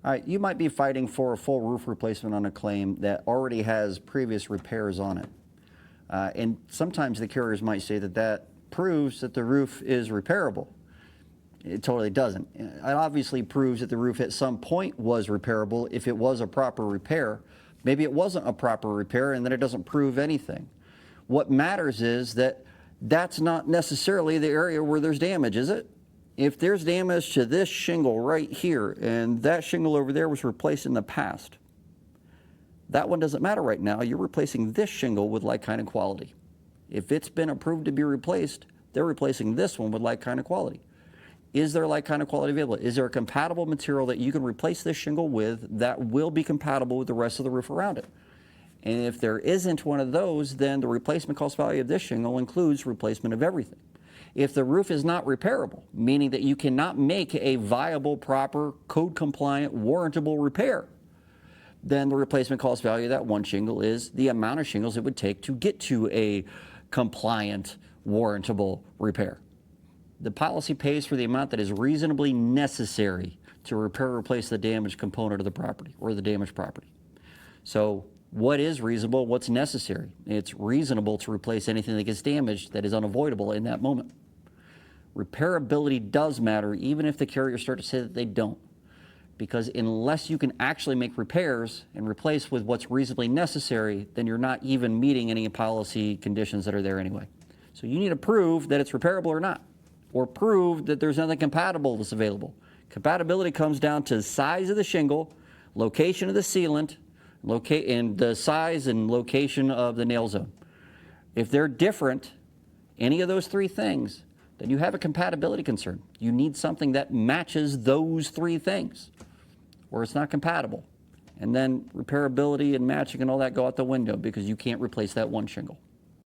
All right, you might be fighting for a full roof replacement on a claim that already has previous repairs on it. And sometimes the carriers might say that that proves that the roof is repairable. It totally doesn't. It obviously proves that the roof at some point was repairable if it was a proper repair. Maybe it wasn't a proper repair, and then it doesn't prove anything. What matters is that that's not necessarily the area where there's damage, is it? If there's damage to this shingle right here, and that shingle over there was replaced in the past, that one doesn't matter right now. You're replacing this shingle with like kind of quality. If it's been approved to be replaced, they're replacing this one with like kind of quality. Is there like kind of quality available? Is there a compatible material that you can replace this shingle with that will be compatible with the rest of the roof around it? And if there isn't one of those, then the replacement cost value of this shingle includes replacement of everything. If the roof is not repairable, meaning that you cannot make a viable, proper, code-compliant, warrantable repair, then the replacement cost value of that one shingle is the amount of shingles it would take to get to a compliant, warrantable repair. The policy pays for the amount that is reasonably necessary to repair or replace the damaged component of the property or the damaged property. So what is reasonable? What's necessary? It's reasonable to replace anything that gets damaged that is unavoidable in that moment. Repairability does matter, even if the carriers start to say that they don't. Because unless you can actually make repairs and replace with what's reasonably necessary, then you're not even meeting any policy conditions that are there anyway. So you need to prove that it's repairable or not, or prove that there's nothing compatible that's available. Compatibility comes down to the size of the shingle, location of the sealant, and the size and location of the nail zone. If they're different, any of those three things, then you have a compatibility concern. You need something that matches those three things, or it's not compatible. And then repairability and matching and all that go out the window because you can't replace that one shingle.